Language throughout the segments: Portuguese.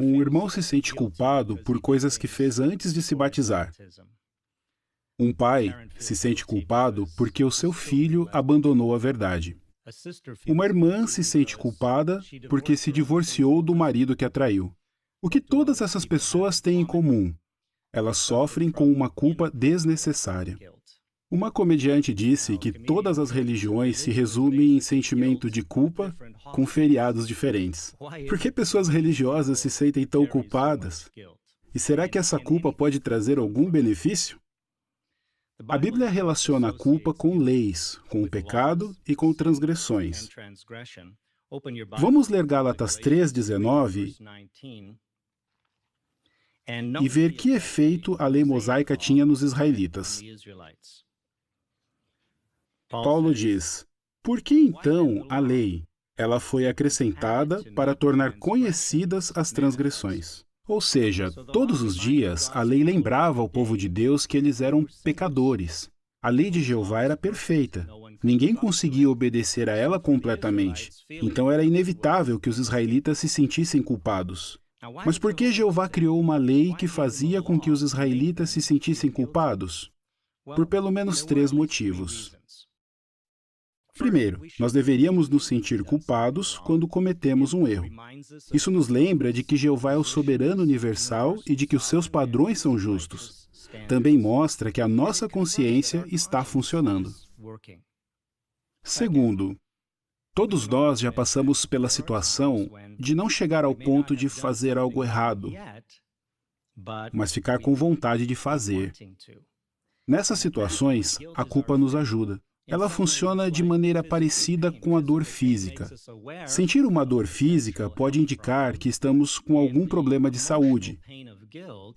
Um irmão se sente culpado por coisas que fez antes de se batizar. Um pai se sente culpado porque o seu filho abandonou a verdade. Uma irmã se sente culpada porque se divorciou do marido que a traiu. O que todas essas pessoas têm em comum? Elas sofrem com uma culpa desnecessária. Uma comediante disse que todas as religiões se resumem em sentimento de culpa com feriados diferentes. Por que pessoas religiosas se sentem tão culpadas? E será que essa culpa pode trazer algum benefício? A Bíblia relaciona a culpa com leis, com o pecado e com transgressões. Vamos ler Gálatas 3:19 e ver que efeito a lei mosaica tinha nos israelitas. Paulo diz: por que então a lei? Ela foi acrescentada para tornar conhecidas as transgressões. Ou seja, todos os dias a lei lembrava ao povo de Deus que eles eram pecadores. A lei de Jeová era perfeita. Ninguém conseguia obedecer a ela completamente. Então era inevitável que os israelitas se sentissem culpados. Mas por que Jeová criou uma lei que fazia com que os israelitas se sentissem culpados? Por pelo menos 3 motivos. Primeiro, nós deveríamos nos sentir culpados quando cometemos um erro. Isso nos lembra de que Jeová é o soberano universal e de que os seus padrões são justos. Também mostra que a nossa consciência está funcionando. Segundo, todos nós já passamos pela situação de não chegar ao ponto de fazer algo errado, mas ficar com vontade de fazer. Nessas situações, a culpa nos ajuda. Ela funciona de maneira parecida com a dor física. Sentir uma dor física pode indicar que estamos com algum problema de saúde.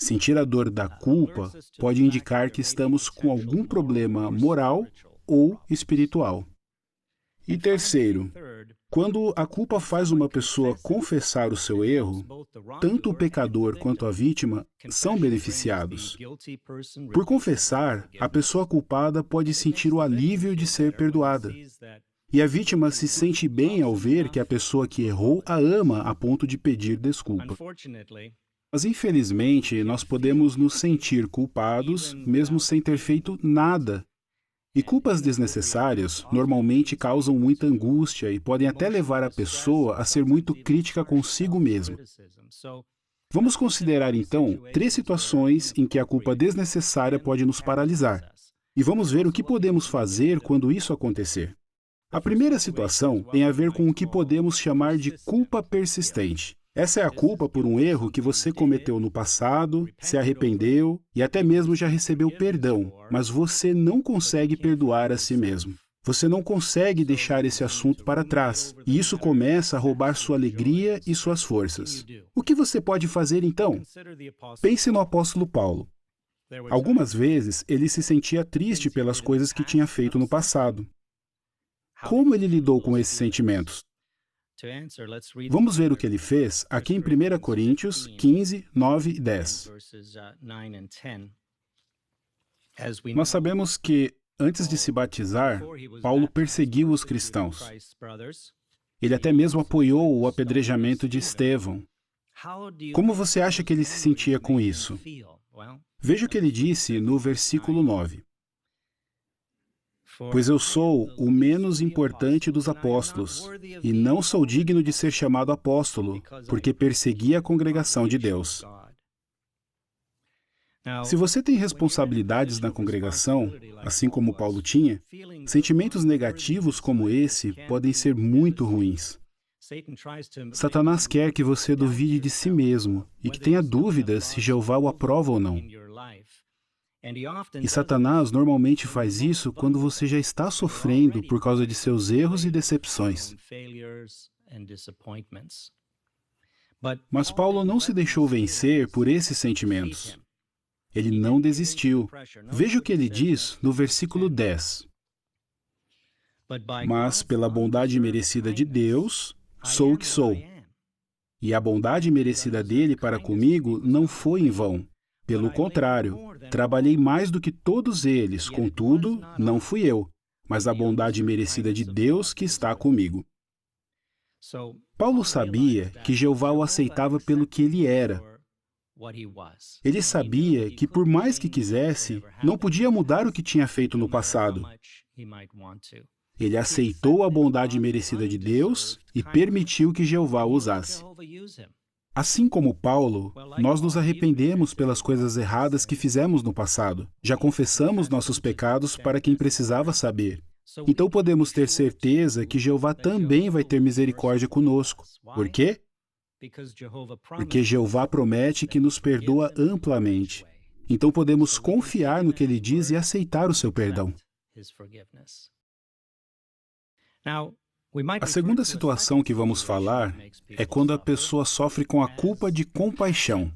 Sentir a dor da culpa pode indicar que estamos com algum problema moral ou espiritual. E terceiro, quando a culpa faz uma pessoa confessar o seu erro, tanto o pecador quanto a vítima são beneficiados. Por confessar, a pessoa culpada pode sentir o alívio de ser perdoada. E a vítima se sente bem ao ver que a pessoa que errou a ama a ponto de pedir desculpa. Mas, infelizmente, nós podemos nos sentir culpados mesmo sem ter feito nada. E culpas desnecessárias normalmente causam muita angústia e podem até levar a pessoa a ser muito crítica consigo mesma. Vamos considerar, então, 3 situações em que a culpa desnecessária pode nos paralisar. E vamos ver o que podemos fazer quando isso acontecer. A primeira situação tem a ver com o que podemos chamar de culpa persistente. Essa é a culpa por um erro que você cometeu no passado, se arrependeu e até mesmo já recebeu perdão, mas você não consegue perdoar a si mesmo. Você não consegue deixar esse assunto para trás, e isso começa a roubar sua alegria e suas forças. O que você pode fazer então? Pense no apóstolo Paulo. Algumas vezes ele se sentia triste pelas coisas que tinha feito no passado. Como ele lidou com esses sentimentos? Vamos ver o que ele fez aqui em 1 Coríntios 15, 9 e 10. Nós sabemos que, antes de se batizar, Paulo perseguiu os cristãos. Ele até mesmo apoiou o apedrejamento de Estevão. Como você acha que ele se sentia com isso? Veja o que ele disse no versículo 9. Pois eu sou o menos importante dos apóstolos, e não sou digno de ser chamado apóstolo, porque persegui a congregação de Deus. Se você tem responsabilidades na congregação, assim como Paulo tinha, sentimentos negativos como esse podem ser muito ruins. Satanás quer que você duvide de si mesmo e que tenha dúvidas se Jeová o aprova ou não. E Satanás normalmente faz isso quando você já está sofrendo por causa de seus erros e decepções. Mas Paulo não se deixou vencer por esses sentimentos. Ele não desistiu. Veja o que ele diz no versículo 10. Mas pela bondade merecida de Deus, sou o que sou. E a bondade merecida dele para comigo não foi em vão. Pelo contrário, trabalhei mais do que todos eles, contudo, não fui eu, mas a bondade merecida de Deus que está comigo. Paulo sabia que Jeová o aceitava pelo que ele era. Ele sabia que, por mais que quisesse, não podia mudar o que tinha feito no passado. Ele aceitou a bondade merecida de Deus e permitiu que Jeová o usasse. Assim como Paulo, nós nos arrependemos pelas coisas erradas que fizemos no passado. Já confessamos nossos pecados para quem precisava saber. Então podemos ter certeza que Jeová também vai ter misericórdia conosco. Por quê? Porque Jeová promete que nos perdoa amplamente. Então podemos confiar no que Ele diz e aceitar o seu perdão. A segunda situação que vamos falar é quando a pessoa sofre com a culpa de compaixão.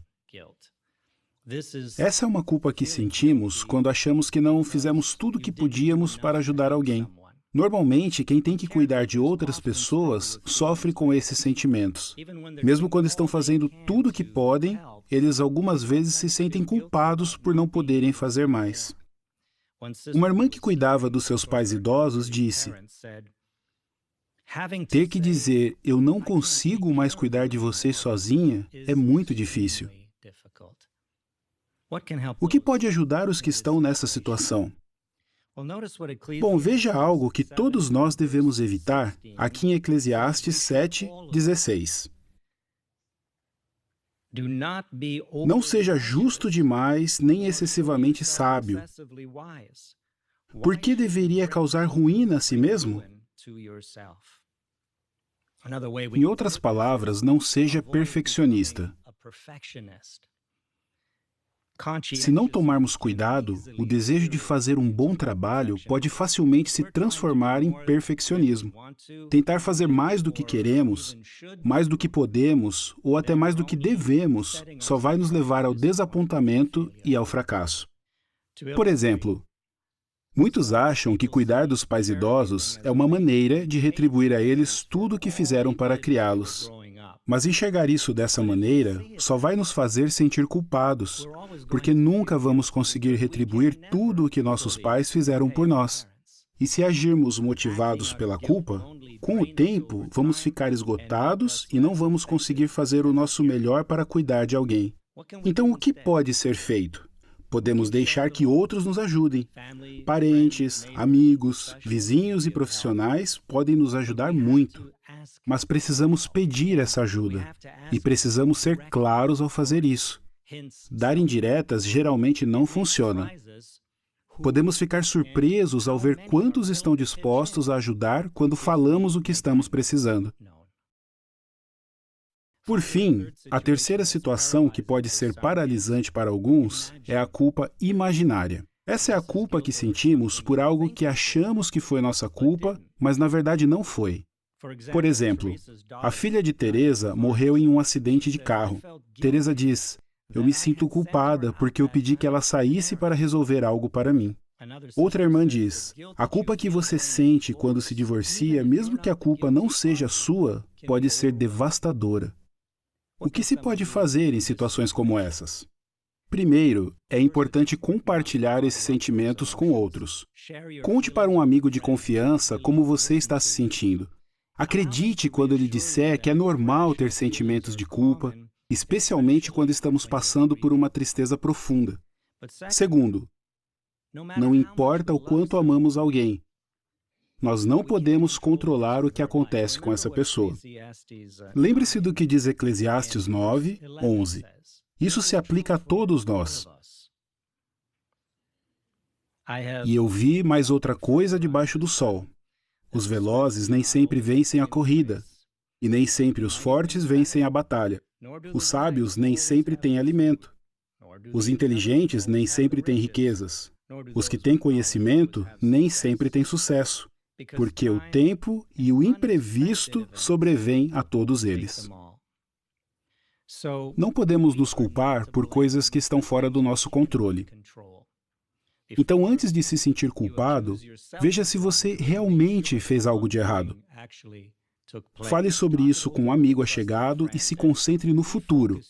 Essa é uma culpa que sentimos quando achamos que não fizemos tudo o que podíamos para ajudar alguém. Normalmente, quem tem que cuidar de outras pessoas sofre com esses sentimentos. Mesmo quando estão fazendo tudo o que podem, eles algumas vezes se sentem culpados por não poderem fazer mais. Uma irmã que cuidava dos seus pais idosos disse: ter que dizer, eu não consigo mais cuidar de você sozinha, é muito difícil. O que pode ajudar os que estão nessa situação? Bom, veja algo que todos nós devemos evitar aqui em Eclesiastes 7:16. Não seja justo demais, nem excessivamente sábio. Por que deveria causar ruína a si mesmo? Em outras palavras, não seja perfeccionista. Se não tomarmos cuidado, o desejo de fazer um bom trabalho pode facilmente se transformar em perfeccionismo. Tentar fazer mais do que queremos, mais do que podemos ou até mais do que devemos só vai nos levar ao desapontamento e ao fracasso. Por exemplo, muitos acham que cuidar dos pais idosos é uma maneira de retribuir a eles tudo o que fizeram para criá-los. Mas enxergar isso dessa maneira só vai nos fazer sentir culpados, porque nunca vamos conseguir retribuir tudo o que nossos pais fizeram por nós. E se agirmos motivados pela culpa, com o tempo vamos ficar esgotados e não vamos conseguir fazer o nosso melhor para cuidar de alguém. Então, o que pode ser feito? Podemos deixar que outros nos ajudem. Parentes, amigos, vizinhos e profissionais podem nos ajudar muito. Mas precisamos pedir essa ajuda. E precisamos ser claros ao fazer isso. Dar indiretas geralmente não funciona. Podemos ficar surpresos ao ver quantos estão dispostos a ajudar quando falamos o que estamos precisando. Por fim, a terceira situação que pode ser paralisante para alguns é a culpa imaginária. Essa é a culpa que sentimos por algo que achamos que foi nossa culpa, mas na verdade não foi. Por exemplo, a filha de Teresa morreu em um acidente de carro. Teresa diz: eu me sinto culpada porque eu pedi que ela saísse para resolver algo para mim. Outra irmã diz: a culpa que você sente quando se divorcia, mesmo que a culpa não seja sua, pode ser devastadora. O que se pode fazer em situações como essas? Primeiro, é importante compartilhar esses sentimentos com outros. Conte para um amigo de confiança como você está se sentindo. Acredite quando ele disser que é normal ter sentimentos de culpa, especialmente quando estamos passando por uma tristeza profunda. Segundo, não importa o quanto amamos alguém, nós não podemos controlar o que acontece com essa pessoa. Lembre-se do que diz Eclesiastes 9:11. Isso se aplica a todos nós. E eu vi mais outra coisa debaixo do sol. Os velozes nem sempre vencem a corrida, e nem sempre os fortes vencem a batalha. Os sábios nem sempre têm alimento. Os inteligentes nem sempre têm riquezas. Os que têm conhecimento nem sempre têm sucesso, porque o tempo e o imprevisto sobrevêm a todos eles. Não podemos nos culpar por coisas que estão fora do nosso controle. Então, antes de se sentir culpado, veja se você realmente fez algo de errado. Fale sobre isso com um amigo achegado e se concentre no futuro.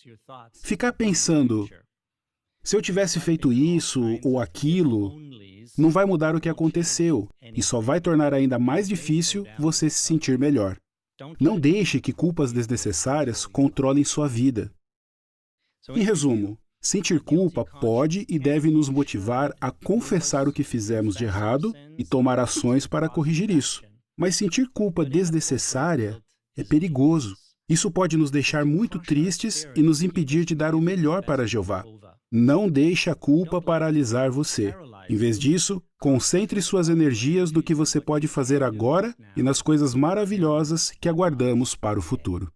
Ficar pensando, se eu tivesse feito isso ou aquilo, não vai mudar o que aconteceu e só vai tornar ainda mais difícil você se sentir melhor. Não deixe que culpas desnecessárias controlem sua vida. Em resumo, sentir culpa pode e deve nos motivar a confessar o que fizemos de errado e tomar ações para corrigir isso. Mas sentir culpa desnecessária é perigoso. Isso pode nos deixar muito tristes e nos impedir de dar o melhor para Jeová. Não deixe a culpa paralisar você. Em vez disso, concentre suas energias no que você pode fazer agora e nas coisas maravilhosas que aguardamos para o futuro.